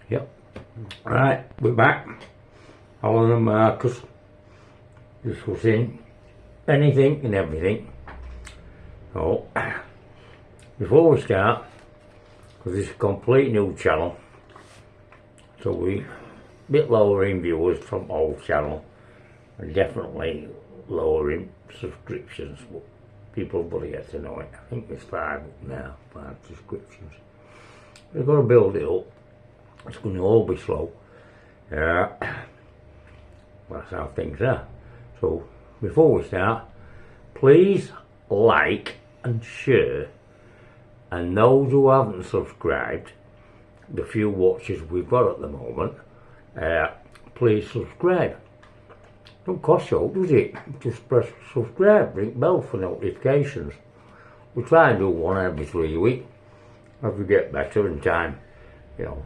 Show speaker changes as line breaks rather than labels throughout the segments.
Yep. Right, we're back. Alan and Marcus discussing anything and everything. So, before we start, because this is a complete new channel, so we a bit lowering viewers from old channel and definitely lowering subscriptions. People will get to know it. I think there's 5 now, 5 subscriptions. We've got to build it up. It's going to all be slow. That's how things are. So before we start, please like and share, and those who haven't subscribed, the few watchers we've got at the moment, please subscribe. Don't cost you, does it? Just press subscribe, ring bell for notifications. We try and do one every 3 weeks as we get better in time. You know,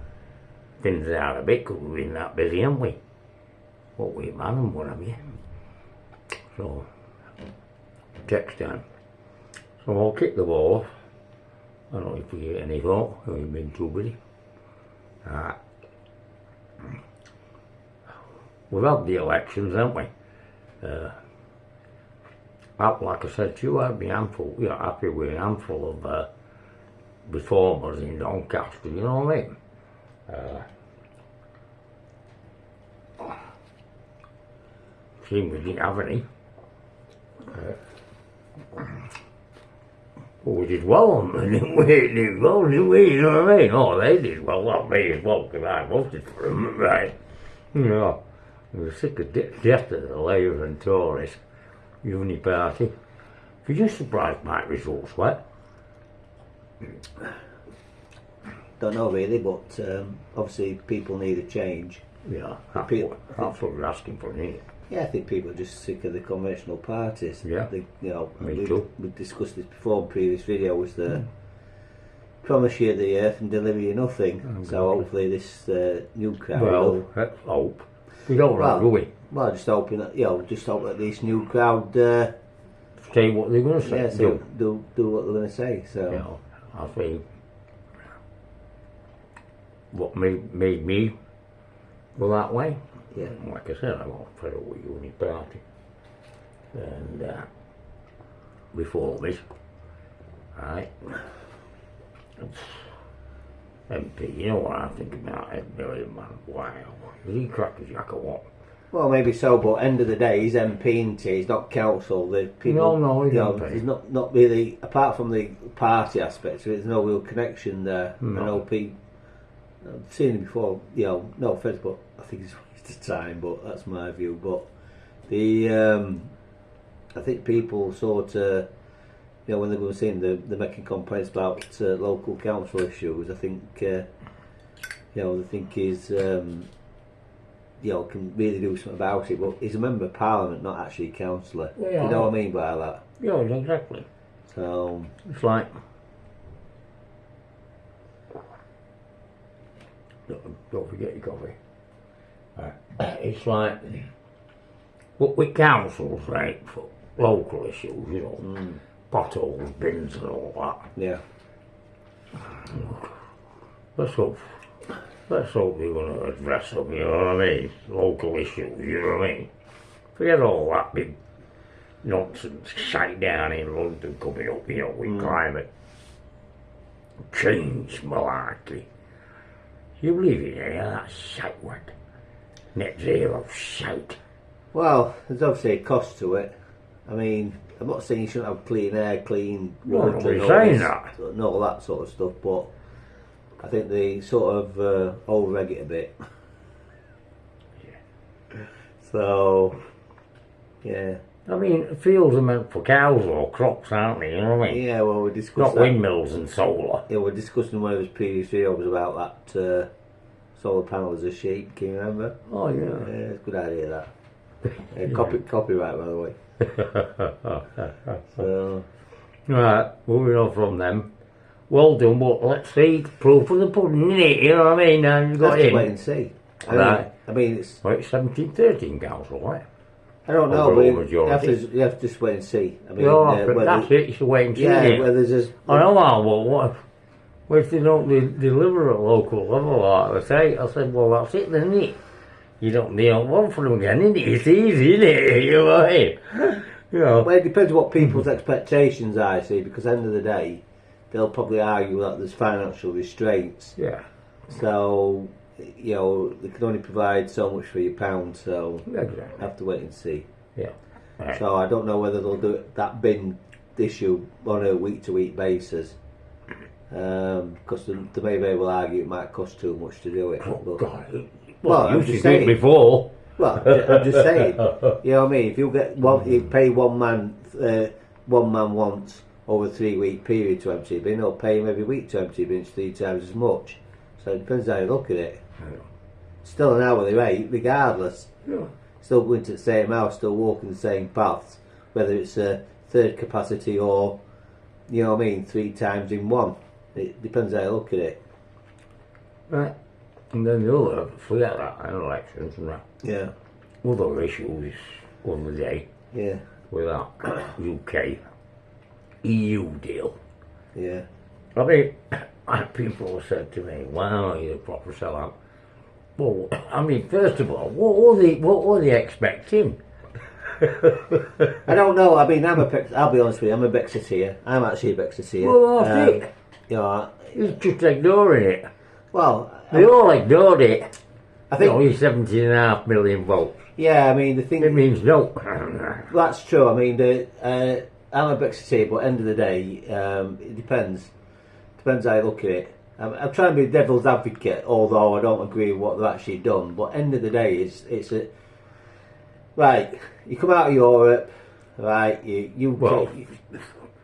things are a bit because we've been that busy, haven't we? What we man and what have you. So, text time. So I'll kick the ball off. I don't know if we get any thought, or you've been too busy. We've had the elections, haven't we? Like I said to you, I'd be happy with a handful of reformers in Doncaster, you know what I mean? Seeing we didn't have any. Well, we did well on them, didn't we? Did well, didn't we? You know what I mean? Oh, they did well, not me as well, because I voted for them, right? You know, I was sick of death of the Labour and Tories, Uni Party. If you're just surprised my results were.
Don't know really, but obviously people need a change.
Yeah, that's what we're asking for, isn't it?
Yeah, I think people are just sick of the conventional parties.
Yeah,
we discussed this before in the previous video, was the promise you the earth and deliver you nothing. So hopefully this new crowd will...
let's hope. We don't know, do we?
Well, just hoping that, just hope that this new crowd...
say what they're going to say.
Yeah, so do what they're going to say, so...
I think what made me go that way.
Yeah.
Like I said, I got fed up with Uni Party. And before this, right, MP, you know what I think about Ed Miliband, man? Wow. Is he crackerjack or what?
Well, maybe so, but end of the day, he's MP, isn't he? He's not council. The people,
no, he's MP.
There's not really, apart from the party aspect, there's no real connection there.
No.
I know people, I've seen him before, no offence, but I think it's a waste of time, but that's my view. But I think people sort of, when they were seeing they're making complaints about local council issues, I think, they think he's, can really do something about it, but he's a member of parliament, not actually a councillor.
Yeah,
you know what I mean by that?
Yeah, exactly.
So
it's like, don't forget your coffee. It's like, with councils, right, for local issues, potholes, bins and all that.
Yeah.
Let's hope they're going to address them, you know what I mean? Local issues, you know what I mean? Forget all that big nonsense shite down in London coming up, with climate change malarkey. You believe in any of that shite word? Net zero shite.
Well, there's obviously a cost to it. I mean, I'm not saying you shouldn't have clean air, clean water, and all that sort of stuff, but I think they sort of over-reg it a bit. Yeah. So, yeah.
I mean, fields are meant for cows or crops, aren't they? You know what I mean?
Yeah, well, we discussed
not windmills and solar.
Yeah, we're discussing one of his previous videos about that solar panels as sheep. Can you remember?
Oh, yeah.
Yeah, it's a good idea, that. Copyright, by the way. So.
Right, moving on from them. Well done, but let's see proof of the pudding, innit? You know what I mean? And you got
in. Wait and see. I mean, it's
17-13 council, right?
I don't know, but you have to just wait and see. I mean,
that's it. It's a wait and see.
Yeah, whether there's
I know, what? Well, if they don't deliver at local level, like I said, well, that's it then, isn't it? You don't want for them again, isn't it? It's easy, isn't it? You know what I mean? You know.
Well, it depends what people's expectations are, see, because at the end of the day, they'll probably argue that there's financial restraints.
Yeah.
So, you know, they can only provide so much for your pound, so
Exactly.
have to wait and see.
Yeah. Right.
So I don't know whether they'll do that bin issue on a week-to-week basis. Because they may very well argue it might cost too much to do it.
Oh,
But,
God.
well,
you
I'm
should
just
do it
saying.
before.
Well, I'm just saying. You know what I mean? If you get you pay one man once over a 3-week period to empty a bin, or pay him every week to empty a bin, it's 3 times as much. So it depends how you look at it. Still an hourly rate, regardless.
Yeah.
Still going to the same house, still walking the same paths, whether it's a third capacity or, you know what I mean, 3 times in one. It depends how you look at it.
Right. And then the other, forget that, and elections and that.
Yeah.
Other issues on the day
Yeah.
with that UK EU deal.
Yeah.
I mean, people have said to me, why aren't you a proper sellout? Well, I mean, first of all, what were they expecting?
I don't know. I mean, I'll be honest with you, I'm a Brexiteer. I'm actually a Brexiteer.
Well, that's it.
You know,
He's just ignoring it.
well,
They all ignored it.
I think,
He's 17.5 million votes.
yeah, I mean, the thing,
It means no.
that's true. I mean, I'm a Brexiteer, but end of the day, it depends. Depends how you look at it. I'm trying to be devil's advocate, although I don't agree with what they've actually done. But end of the day, it's a right. You come out of Europe, right? You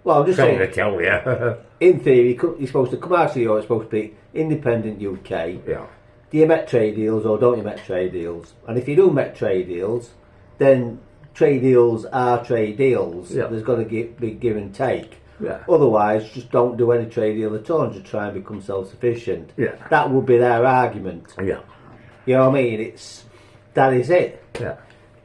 Well,
I'm just
I'm
saying.
going to tell you.
In theory, you're supposed to come out of Europe. It's supposed to be independent UK.
Yeah.
Do you make trade deals or don't you make trade deals? And if you do make trade deals, then trade deals are trade deals.
Yeah.
There's got to be give and take.
Yeah.
Otherwise, just don't do any trade deal at all and just try and become self-sufficient.
Yeah.
That would be their argument.
Yeah.
You know what I mean? That is it.
Yeah.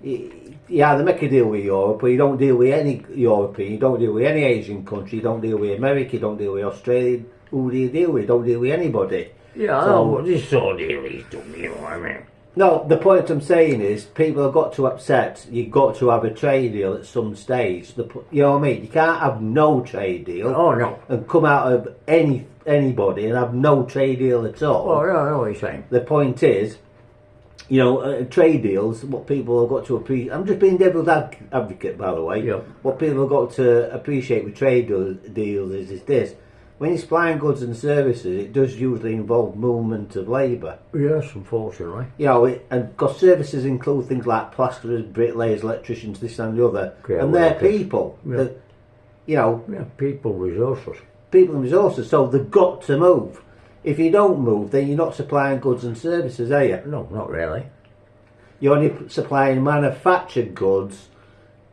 You either make a deal with Europe or you don't deal with any European, you don't deal with any Asian country, you don't deal with America, you don't deal with Australia. Who do you deal with? You don't deal with anybody.
Yeah, I
So-
know what this sort of deal he's done, you know what I mean?
No, the point I'm saying is people have got to accept you've got to have a trade deal at some stage. You know what I mean? You can't have no trade deal
Oh, no.
and come out of anybody and have no trade deal at all.
Oh, yeah, I know what you're saying.
The point is, you know, trade deals, what people have got to appreciate. I'm just being devil's advocate, by the way.
Yeah.
What people have got to appreciate with trade deals is this. When you're supplying goods and services, it does usually involve movement of labour.
Yes, unfortunately.
You know, and because services include things like plasterers, bricklayers, electricians, this and the other,
Yeah,
and they're
workers.
people.
Yeah.
That, you know,
Yeah, people, resources.
people and resources. So they've got to move. If you don't move, then you're not supplying goods and services, are you?
No, not really.
You're only supplying manufactured goods,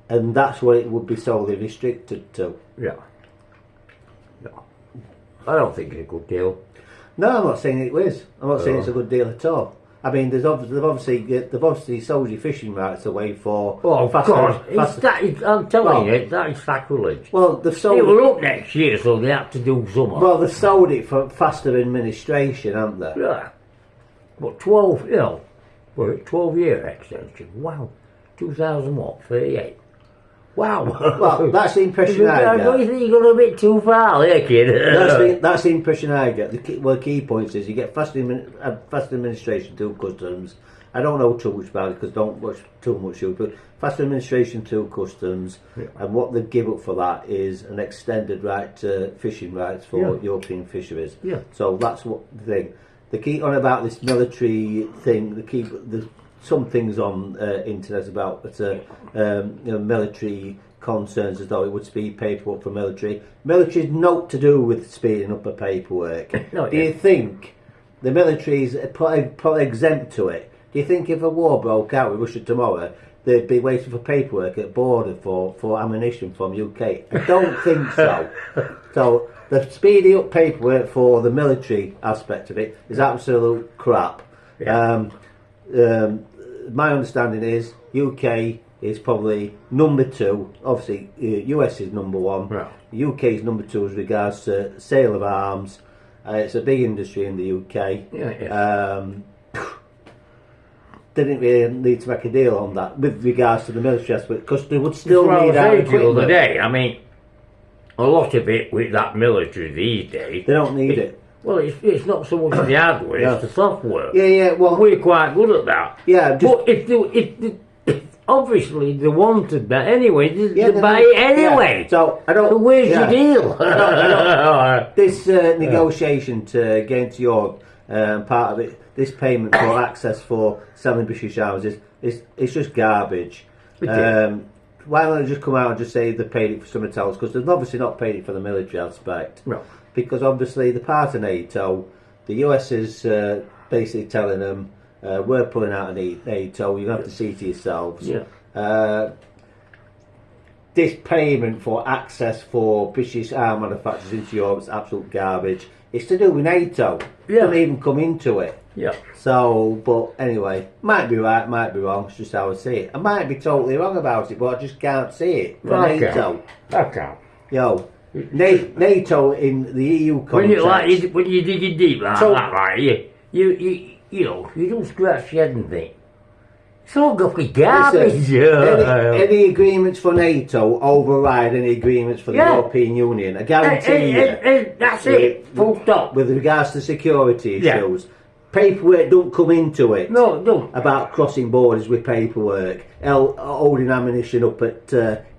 and that's what it would be solely restricted to.
Yeah. No. I don't think it's a good deal.
No, I'm not saying it is. I'm not saying it's a good deal at all. I mean, they've obviously sold your fishing rights away for.
Oh,
faster-
God.
faster-
I'm telling
Well-
you, that is sacrilege.
Well, they've sold.
It were up next year, so they had to do something.
Well, they've sold it for faster administration, haven't they?
Yeah. But 12, you know, 12-year extension. Wow. 2000 what? 38. Wow.
Well, that's the impression I
Don't you
get.
think you're going a bit too far there, kid?
That's the impression I get. The key points is you get faster administration through customs. I don't know too much about it because I don't watch too much of it, but faster administration through customs, and what they give up for that is an extended right to fishing rights for European fisheries.
Yeah.
So that's what the thing. They keep on about this military thing. There's some things on internet about military concerns as though it would speed paperwork for military. Military is not to do with speeding up a paperwork.
No,
Do you think the military is exempt to it? Do you think if a war broke out with Russia tomorrow, they'd be waiting for paperwork at border for ammunition from UK? I don't think so. So the speeding up paperwork for the military aspect of it is absolute crap.
Yeah.
My understanding is UK is probably number 2. Obviously, US is number 1.
Yeah.
UK is number 2 as regards to sale of arms It's a big industry in the UK.
Yeah.
Didn't really need to make a deal on that with regards to the military aspect, because they would still need our
the
equipment.
other day. I mean, a lot of it with that military these days.
They don't need it.
Well, it's not so much the hardware,
Yeah.
it's the software.
Yeah. Well,
We're quite good at that.
yeah.
But if obviously they wanted that anyway, they buy
need-
it anyway.
yeah. So I don't.
So where's
yeah.
your deal?
This negotiation to get into Europe, part of it, this payment for access for selling British Arms it's just garbage. Why don't they just come out and just say they paid it for something else? Because they've obviously not paid it for the military aspect.
No.
Because obviously the part of NATO, the US is basically telling them, we're pulling out of NATO, you have to see to yourselves.
Yeah.
This payment for access for British arm manufacturers into Europe is absolute garbage. It's to do with NATO.
Yeah.
Don't even come into it.
Yeah.
So, but anyway, might be right, might be wrong. It's just how I see it. I might be totally wrong about it, but I just can't see it for NATO.
I can't.
Yo, NATO in the EU context.
When you dig it deep like
So-
that, right? You know, you don't scratch your head and think. It's all got the garbage.
Listen, any agreements for NATO override any agreements for the
Yeah.
European Union. I guarantee you.
That's it. Full stop.
With regards to security
Yeah.
issues, paperwork don't come into it.
No, don't.
About crossing borders with paperwork, holding ammunition up at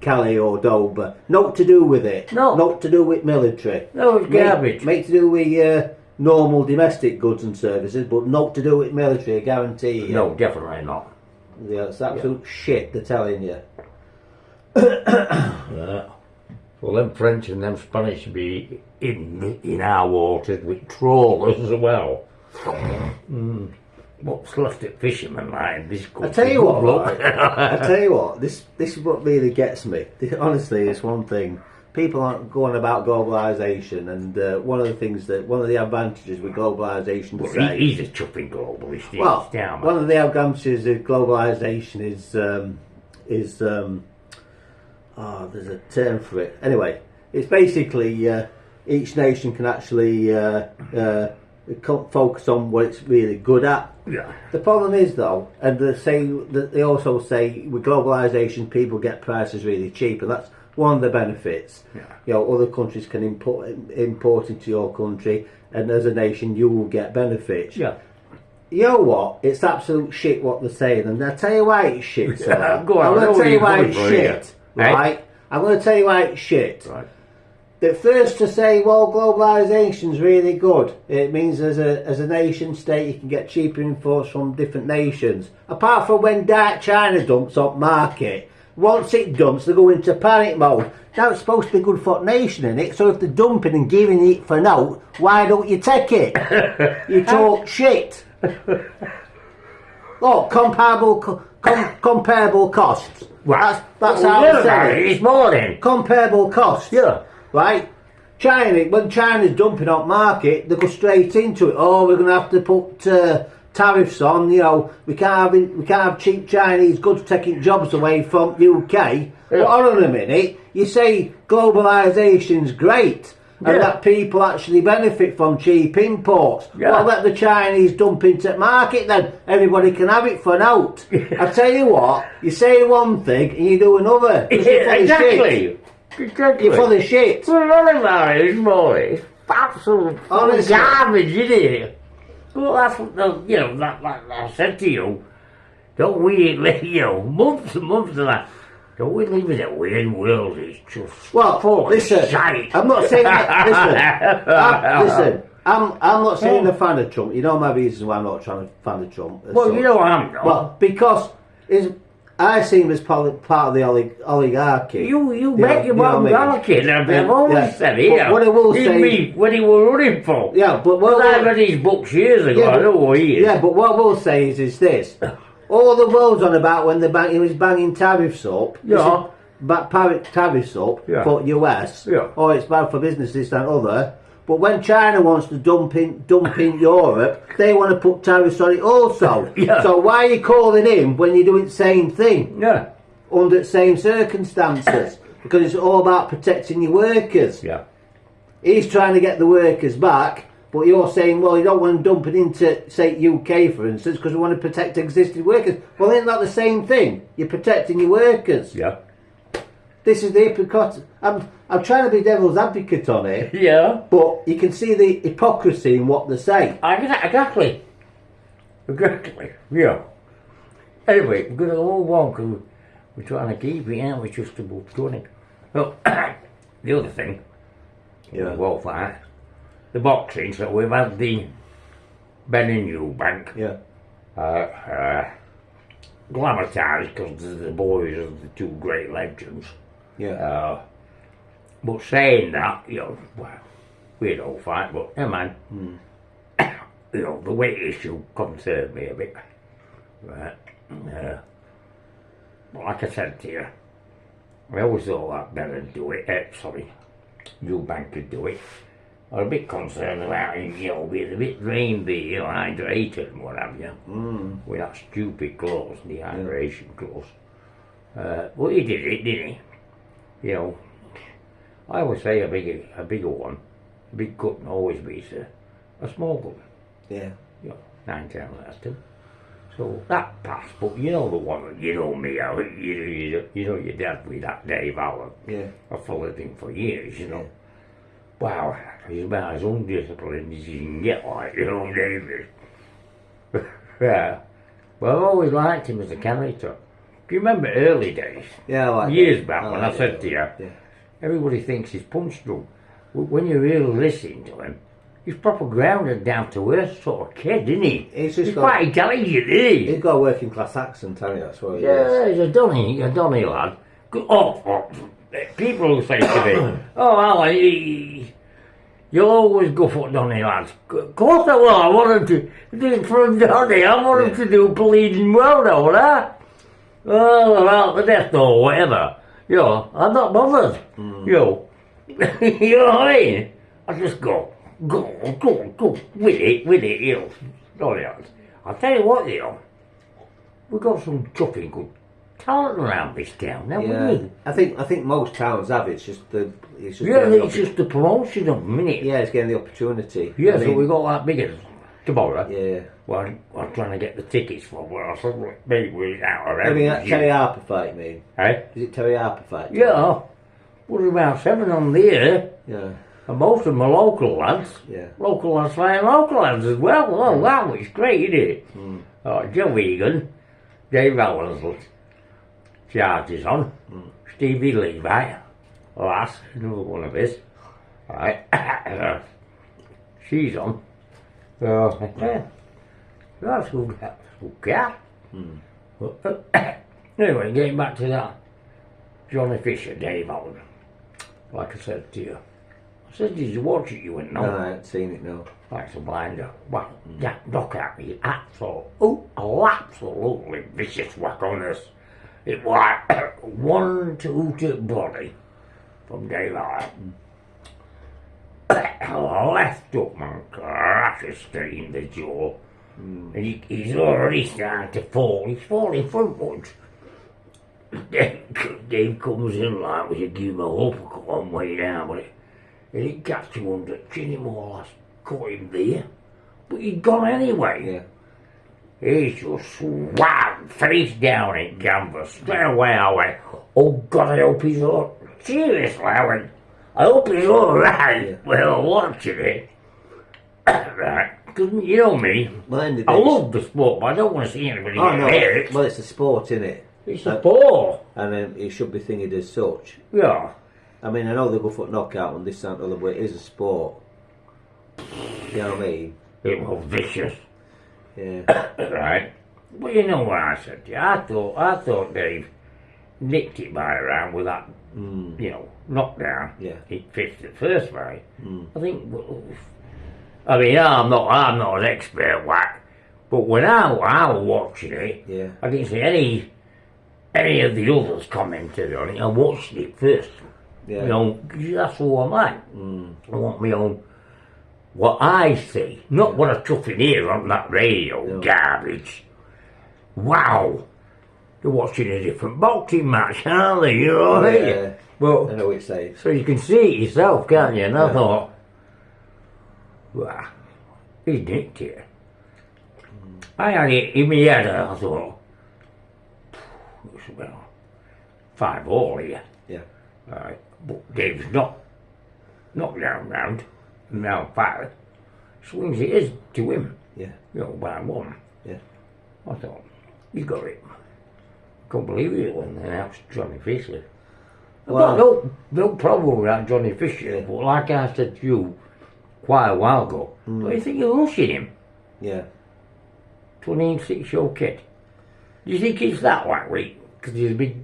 Calais or Dover. Not to do with it.
No.
Not to do with military.
No, it's garbage.
Make to do with normal domestic goods and services, but not to do with military, I guarantee you.
No, definitely not.
Yeah, it's absolute shit, they're telling you.
Yeah. Well, them French and them Spanish be in our waters with trawlers as well. What's left at fishermen line? This could
I tell you
be
what,
good luck.
I tell you what, this is what really gets me. Honestly, it's one thing. People aren't going about globalisation, and one of the advantages with globalisation to
Well,
say,
he's a chuffing globalist. He's
well,
down.
one of the advantages of globalisation is there's a term for it. Anyway, it's basically each nation can actually focus on what it's really good at.
Yeah.
The problem is though, and they also say with globalisation people get prices really cheap, and that's one of the benefits.
Yeah.
You know, other countries can import into your country, and as a nation you will get benefits.
Yeah.
You know what? It's absolute shit what they're saying, and I'll tell you why it's shit. So
Go on,
I'm
I know
going to tell
where
you
you're
why
going
it's
for
shit,
here.
right? I'm going to tell you why it's shit.
Right.
At first to say, well, globalisation's really good. It means as a nation state you can get cheaper imports from different nations. Apart from when China dumps up market. Once it dumps, they go into panic mode. Now it's supposed to be good for the nation, innit? So if they're dumping and giving it for note, why don't you take it? You talk shit. Look, comparable costs.
Right.
That's
Well,
how
we
I
learned about
say
it
it.
this morning.
Comparable costs.
Yeah.
Right? When China's dumping on market, they go straight into it. Oh, we're going to have to put tariffs on. You know, we can't have cheap Chinese goods taking jobs away from UK.
Yeah.
Well, hold on a minute. You say globalisation's great, and
Yeah.
that people actually benefit from cheap imports.
Yeah.
Well, let the Chinese dump into market then. Everybody can have it for note. I tell you what, you say one thing and you do another. 'Cause you're full of shit.
Exactly. Exactly.
You're full of shit.
We're running about it this morning. It's absolute
Honestly.
garbage, isn't it? Well, that's what that I said to you. Don't we, months and months of that. Don't we live in a weird world? It's just
Well,
full
listen,
of shite.
I'm not saying that. Listen, I'm not saying a fan of Trump. You know my reasons why I'm not trying to fan of Trump. as
Well,
such.
you know I'm not.
Well, because I see him as part of the oligarchy.
You make your own monarchy. I've always said
But
here.
what I will
He
say-
me when he was running for.
Yeah, but what
Well, I
I-
read his books years ago. I know what he is.
Yeah, but what I will say is this: all the world's on about when he was banging tariffs up.
Yeah.
Tariffs up
Yeah.
for US.
Yeah.
Oh, it's bad for business, this, that, and other. But when China wants to dump in Europe, they want to put tariffs on it also.
Yeah.
So why are you calling him when you're doing the same thing
Yeah.
under the same circumstances? Because it's all about protecting your workers.
Yeah.
He's trying to get the workers back But you're saying, well, you don't want them dumping into, say, UK, for instance, because we want to protect existing workers. Well, isn't that the same thing? You're protecting your workers.
Yeah.
This is the hypocrite. I'm trying to be devil's advocate on it.
Yeah.
But you can see the hypocrisy in what they say.
Exactly. Exactly. Yeah. Anyway, we're going to move on because we're trying to keep it, aren't we, just about 20. Well, the other thing, well, for that, the boxing, so we've had the Ben and Eubank.
Yeah.
Glamatised because the boys are the two great legends.
Yeah.
But saying that, well, we don't fight, but never mind. The weight issue concerned me a bit. Right. Like I said to you, I always thought that Ben would do it. Eubank could do it. I was a bit concerned about him, being a bit drained, hydrated and what have you. With that stupid clause, dehydration clause. But he did it, didn't he? I always say a bigger one, a big cut always beats a small cut.
Yeah.
9 times out of 10. So that passed, but the one, me, your dad with that Dave Allen.
Yeah.
I followed him for years, Wow, he's about as undisciplined as you can get, like, David. Yeah. Well, I've always liked him as a character. Do you remember early days?
Yeah, I like
years
it.
back when I said to you,
yeah.
Everybody thinks he's punch drunk. When you really listen to him, he's proper grounded, down to earth sort of kid, isn't he? He's quite intelligent, isn't he?
He's got a working class accent, hasn't he? That's what he is.
Yeah, he's a Donny lad. People who say to me, oh, Alan, you'll always go for Donny lads. Of course I will. I want him to do from Donny. I want him to do bleeding well, don't I? Oh, well, the death or whatever. I'm not bothered. You know what I mean? I just go with it, Donny lads. I'll tell you what, we've got some chuffing good talent around this town, haven't we?
I think most towns have. It's just it's
just the promotion of them, innit?
Yeah, it's getting the opportunity.
Yeah, so we got that bigger tomorrow.
Yeah.
Well, I'm trying to get the tickets for. Well, I said maybe we're out of
I mean, that Terry Harper fight, you mean?
Eh?
Is it Terry Harper fight?
Yeah. There's about 7 on there.
Yeah.
And most of them are local lads.
Yeah.
Local lads fighting local lads as well. Oh, wow, it's great, isn't it? Joe Egan, Dave Allen's charges on. Stevie Levi, lass, another one of his. Right. She's on. So, yeah. That's good cat. Anyway, getting back to that. Johnny Fisher, Dave Allen. Like I said to you. I said, did you watch it? You went, no.
No, I haven't seen it, no.
Like a blinder. Well, that knockout is absolutely vicious whack on us. It was like 1-2 to body from Dave Allen. Left up, man, crashes straight in the jaw. And he's already starting to fall. He's falling frontwards. Dave comes in like, we should give him a uppercut on way down, but it didn't catch him under the chin, more or less caught him there. But he'd gone anyway. Yeah. He just swam face down in canvas. Straight away I went, oh God, I hope he's all seriously. I went, I hope he's all right. Yeah. Well, watching it. Right. Because you know me, I love the sport, but I don't want to see anybody get hurt.
Well, it's a sport, isn't it?
It's a sport.
And it should be thingied as such.
Yeah.
I mean, I know they go for knockout and this and other, but it is a sport. You know what I mean?
It was vicious.
Yeah.
Right. Well, you know what I said to you. I thought Dave nicked it by a round with that, knockdown.
Yeah.
He fixed it first fight. I think. I mean, I'm not an expert whack, but when I was watching it, I didn't see any of the others commented on it. I watched it first.
Yeah.
That's who I'm like. I want me on what I see, not what I chuff in here on that radio garbage. Wow, they're watching a different boxing match, aren't they? You know what I mean?
Yeah.
Well,
I know what you're saying.
So you can see it yourself, can't you? And I thought, wow, He nicked it. I had it in my head and I thought, it's about 5-all here.
Yeah.
Right. But Dave's knocked down round, and now 5. Swings it is to him.
Yeah.
You know, by 1.
Yeah.
I thought, he's got it. Couldn't believe it when they announced Johnny Fisher. I've
Well-
got no problem with that Johnny Fisher,
Yeah.
but like I said to you quite a while ago, do you think you're rushing him?
Yeah.
26-year-old kid. Do you think it's that way? Because there's big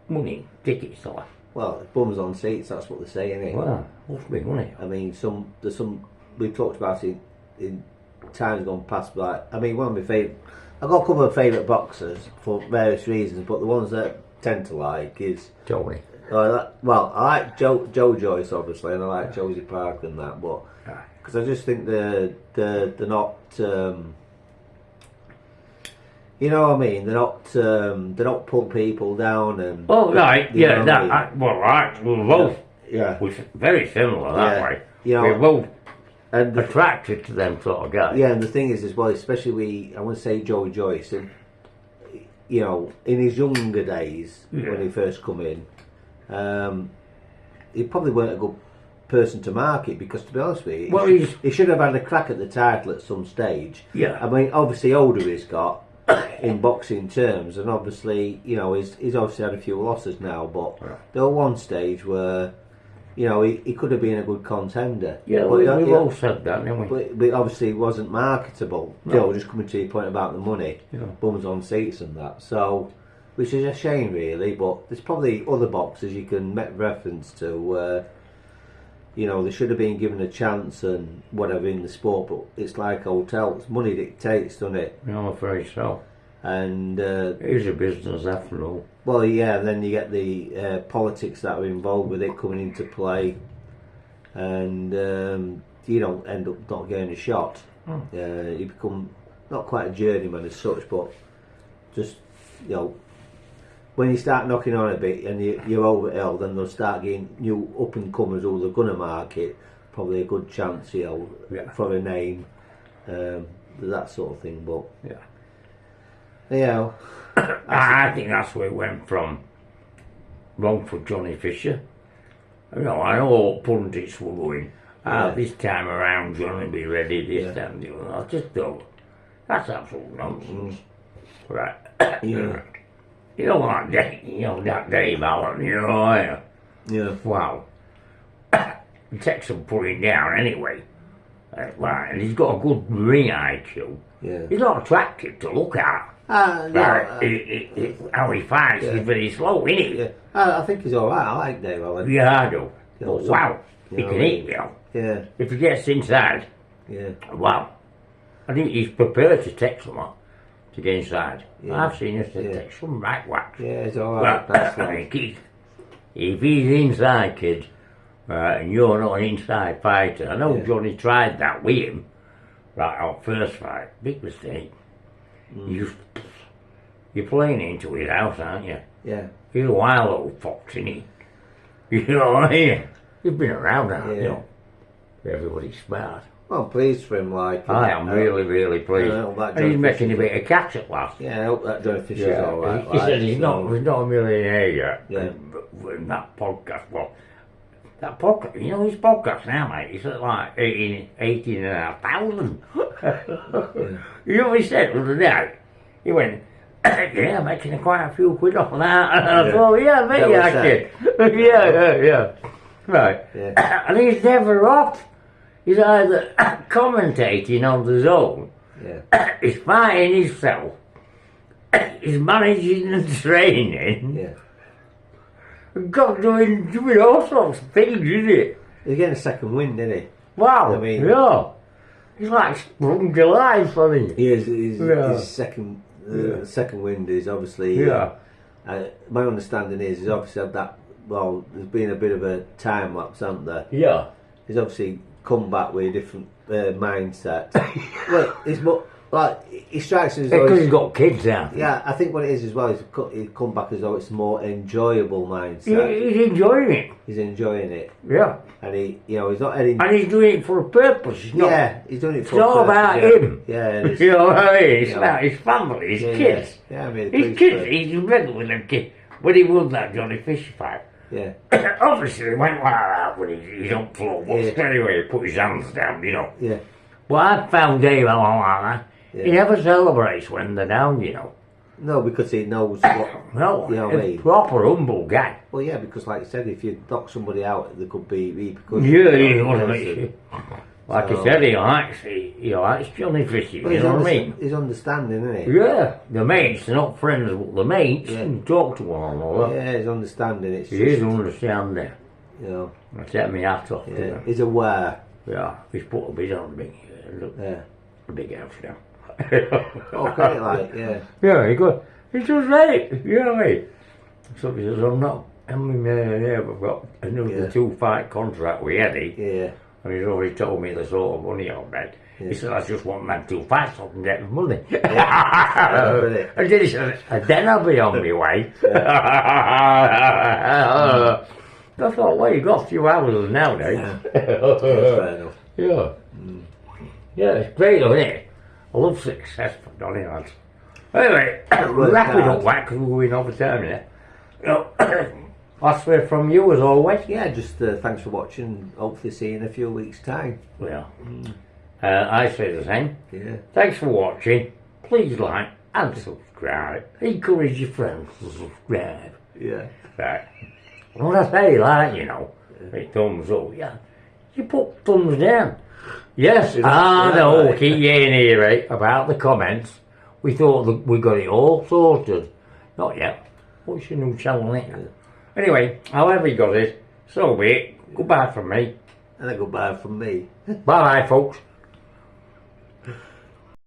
money, tickets or
Well, bums on seats, that's what they're saying, ain't it?
well, must be money.
I mean, there's some, we've talked about it in times gone past, like, I mean, one of my favourite, I've got a couple of favourite boxers for various reasons, but the ones that I tend to like is,
Tony.
I like Joe Joyce, obviously, and I like Josie Parker and that, but, because I just think they're not, you know what I mean? They're not putting people down and.
Oh right,
you
yeah,
know what I mean?
we're both
Yeah.
we're very similar that
Yeah.
way.
You know,
we're both
and
attracted to them sort of guys.
yeah, and the thing is as well, especially I want to say Joe Joyce, and you know, in his younger days when he first come in, he probably weren't a good person to market because, to be honest with you,
Well,
he should have had a crack at the title at some stage.
Yeah.
I mean, obviously older he's got in boxing terms, and obviously, you know, he's obviously had a few losses now, but there was one stage where, you know, he could have been a good contender.
Yeah,
but,
we've all said that, didn't we?
but obviously he wasn't marketable.
No.
You know, just coming to your point about the money,
Yeah.
bums on seats and that. So, which is a shame really, but there's probably other boxers you can make reference to where, you know, they should have been given a chance and whatever in the sport, but it's like hotels, money dictates, doesn't it?
I'm afraid so.
And
It is a business after all.
well, yeah, and then you get the politics that are involved with it coming into play, and you don't end up not getting a shot. You become not quite a journeyman as such, but just, you know, when you start knocking on a bit and you're over ill, then they'll start getting new up and comers who they're gonna market. Probably a good chance, you know, for a name, that sort of thing. But
Yeah.
you know,
I think that's where it went from wrong for Johnny Fisher. You know, I know pundits were going, this time around Johnny be ready, this time, you know, I just thought, that's absolute nonsense. Right.
Yeah.
You know what, that Dave Allen, you know,
yeah,
wow. He takes some putting down anyway. Right, and he's got a good ring IQ.
yeah.
He's not attractive to look at.
Yeah,
How he fights is very slow, isn't he?
yeah. I think he's all right. I like Dave Allen.
Yeah, I do.
Yeah,
But
so-
wow,
you
he
know
can
what I
eat,
mean?
you know.
Yeah,
If he gets inside,
yeah,
wow. I think he's prepared to take some to get inside.
Yeah.
I've seen us to
Yeah.
take some right whacks.
yeah. He's all
Well,
right. That's
I
like,
think if he's inside, kid, and you're not an inside fighter, I know
Yeah.
Johnny tried that with him, right, our first fight, big mistake. You're playing into his house, aren't you?
yeah,
He's a wild old fox, isn't he? You know what I mean? He's been around now,
Yeah.
you know. Everybody's smart.
well, I'm pleased for him. Like,
I am really, really pleased.
I hope that
And he's
Johnny
making a
Fisher-
bit of catch at last.
Yeah, I hope that Johnny Fisher's all right.
He said he's
so-
not a millionaire yet.
Yeah.
In that podcast, well, that podcast, you know his podcast now, mate, he's at like 18,500. You know what he said the other day? He went, yeah, making quite a few quid off of that. And I thought, yeah, mate,
That was
I did. Yeah. Right.
Yeah.
And he's never off. He's either commentating on the zone,
Yeah,
he's fighting himself, he's managing the training,
yeah.
God, doing all sorts of things, isn't it?
He's getting a second wind, isn't he?
Wow,
I mean-
yeah. He's like sprung to life, hasn't he?
He is. His
Yeah.
second
Yeah.
second wind is obviously.
Yeah.
My understanding is he's obviously had that. Well, there's been a bit of a time lapse, hasn't there?
Yeah.
He's obviously come back with a different mindset. Well, like he strikes us as
Because
though
he's got kids now.
yeah, I think what it is as well is he's come back as though it's a more enjoyable mindset.
He's enjoying it.
He's enjoying it,
Yeah.
and he's not heading.
And he's doing it for a purpose. He's not,
Yeah, he's doing it for.
it's all about him.
Yeah, it is.
You know what I mean? It's
Yeah.
about his family, his kids.
Yeah, I mean,
His kids, he's in bed with them kids. When he won that Johnny Fisher fight,
Yeah,
obviously he went like that when he's on floor. But
Yeah.
anyway, he put his hands down, you know.
yeah,
But I found Dave along like that.
Yeah.
He never celebrates when they're down, you know.
no, because he knows what.
No,
You know what I
a
mean?
proper humble guy.
Well, yeah, because like I said, if you knock somebody out, there could be repercussions.
Yeah, he
You know,
wasn't.
so-
Like
So-
I said, he likes Johnny Fisher,
Well,
you know what I mean?
He's understanding, isn't he?
Yeah, the mates, they're not friends, but the mates
Yeah.
can talk to one another.
Yeah, he's understanding. It's
He
just,
is understanding.
you know,
I take my hat off to
yeah,
him.
he's aware.
Yeah, he's put a bit on big, look,
Yeah.
a big house now.
Okay, like, yeah.
Yeah, he goes, he's just right, you know what I mean? So he says, I'm not, I've got another
Yeah.
2-fight contract with Eddie,
Yeah.
and he's already told me the sort of money I'll make.
Yeah.
He said, I just want them 2 fights so I can get the money.
Yeah.
And then he said, and then I'll be on my way. I thought, well, you've got a few hours nowadays.
That's fair enough.
Yeah. Yeah, it's great, isn't it? I love success for Donny lads. Anyway,
worked
wrapping
hard.
up that because we're going over time here. You know, last word from you as always.
Yeah, just thanks for watching. Hopefully, see you in a few weeks' time.
Well, I say the same.
Yeah.
Thanks for watching. Please like and subscribe. Encourage your friends to subscribe.
Yeah.
Right. When I say like, you know, like thumbs up, yeah, you put thumbs down. Yes, I know,
right?
keep getting here, right, about the comments. We thought that we got it all sorted. Not yet. What's your new channel name? Anyway, however you got it, so be it. Goodbye from me.
And a goodbye from me.
Bye, folks.